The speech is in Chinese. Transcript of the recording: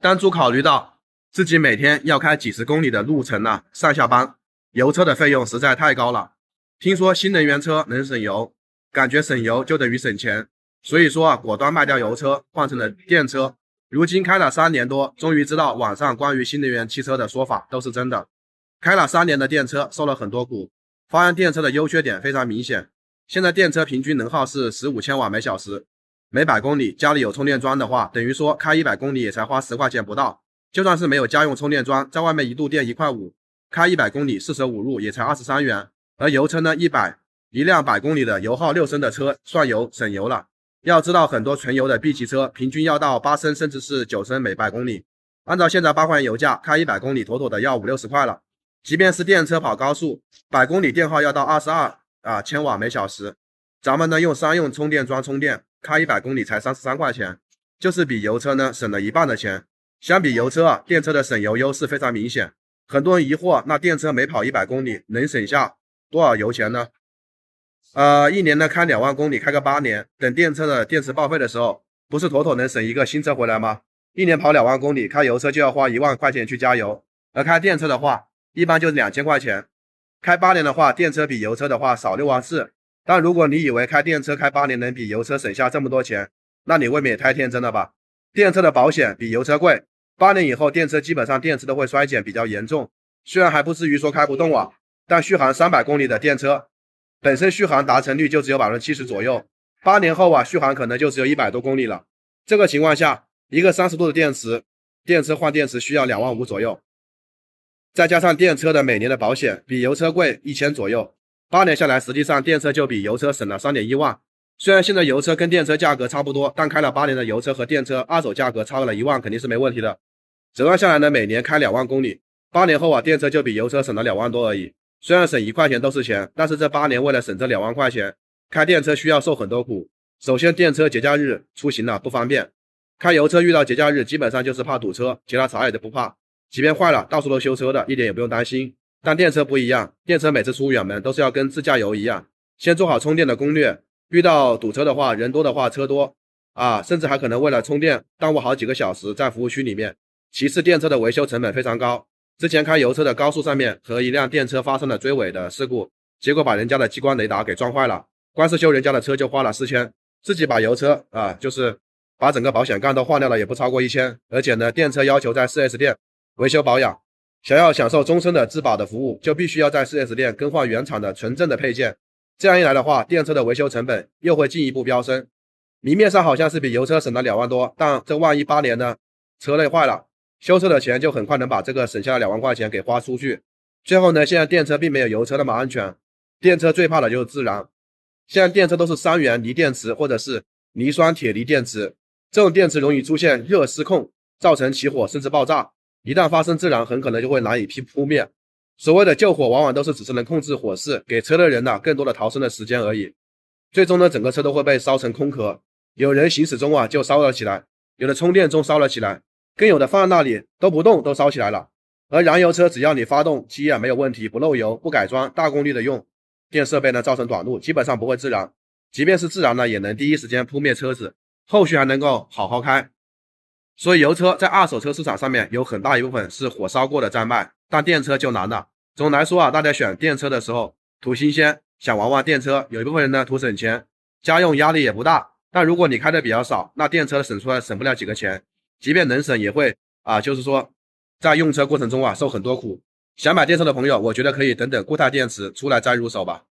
当初考虑到自己每天要开几十公里的路程呢，上下班，油车的费用实在太高了。听说新能源车能省油，感觉省油就等于省钱，所以说果断卖掉油车，换成了电车。如今开了3年多，终于知道网上关于新能源汽车的说法都是真的。开了3年的电车，受了很多苦，发现电车的优缺点非常明显。现在电车平均能耗是15千瓦每小时，每100公里家里有充电桩的话，等于说开100公里也才花10块钱不到。就算是没有家用充电桩，在外面一度电1块5，开100公里45入也才23元。而油车呢，一辆100公里的油耗6升的车算油省油了。要知道很多纯油的 B 级车平均要到8升甚至是9升每100公里，按照现在8块钱油价，开100公里妥妥的要50-60块了。即便是电车跑高速，100公里电耗要到22千瓦每小时，咱们呢用商用充电桩充电，开100公里才33块钱，就是比油车呢省了1半的钱。相比油车电车的省油优势非常明显。很多人疑惑，那电车每跑100公里能省下多少油钱呢？一年呢开2万公里，开个8年，等电车的电池报废的时候，不是妥妥能省一个新车回来吗？一年跑2万公里，开油车就要花1万块钱去加油，而开电车的话，一般就是2000块钱。开8年的话，电车比油车的话少6万4。但如果你以为开电车开8年能比油车省下这么多钱，那你未免也太天真了吧？电车的保险比油车贵，8年以后电车基本上电池都会衰减比较严重，虽然还不至于说开不动了，但续航300公里的电车本身续航达成率就只有 70% 左右，8年后续航可能就只有100多公里了。这个情况下，一个30度的电车换电池需要2万5左右，再加上电车的每年的保险比油车贵1000左右，8年下来实际上电车就比油车省了 3.1万。虽然现在油车跟电车价格差不多，但开了8年的油车和电车二手价格超了1万肯定是没问题的。折算下来呢，每年开2万公里，8年后电车就比油车省了2万多而已。虽然省1块钱都是钱，但是这8年为了省这2万块钱，开电车需要受很多苦。首先电车节假日出行不方便，开油车遇到节假日基本上就是怕堵车，其他啥也都不怕，即便坏了到处都修车的，一点也不用担心。但电车不一样，电车每次出远门都是要跟自驾游一样，先做好充电的攻略，遇到堵车的话，人多的话车多甚至还可能为了充电耽误好几个小时在服务区里面。其次电车的维修成本非常高，之前开油车的高速上面和一辆电车发生了追尾的事故，结果把人家的激光雷达给撞坏了，光是修人家的车就花了4000，自己把油车就是把整个保险杠都换掉了也不超过1000。而且呢，电车要求在 4S 店维修保养，想要享受终身的质保的服务，就必须要在 4S 店更换原厂的纯正的配件。这样一来的话，电车的维修成本又会进一步飙升。明面上好像是比油车省了2万多，但这万一8年呢车内坏了，修车的钱就很快能把这个省下的2万块钱给花出去。最后呢，现在电车并没有油车那么安全，电车最怕的就是自燃。现在电车都是3元锂电池或者是磷酸铁锂电池，这种电池容易出现热失控，造成起火甚至爆炸，一旦发生自燃很可能就会难以扑灭。所谓的救火往往都是只是能控制火势，给车的人更多的逃生的时间而已，最终呢整个车都会被烧成空壳，有人行驶中就烧了起来，有的充电中烧了起来，更有的放在那里都不动都烧起来了。而燃油车只要你发动机没有问题，不漏油不改装，大功率的用电设备呢造成短路，基本上不会自燃，即便是自燃呢也能第一时间扑灭车子，后续还能够好好开。所以油车在二手车市场上面有很大一部分是火烧过的在卖，但电车就难了。总的来说大家选电车的时候图新鲜，想玩电车，有一部分人呢图省钱，家用压力也不大。但如果你开的比较少，那电车省不了几个钱，即便能省也会就是说在用车过程中受很多苦。想买电车的朋友，我觉得可以等固态电池出来再入手吧。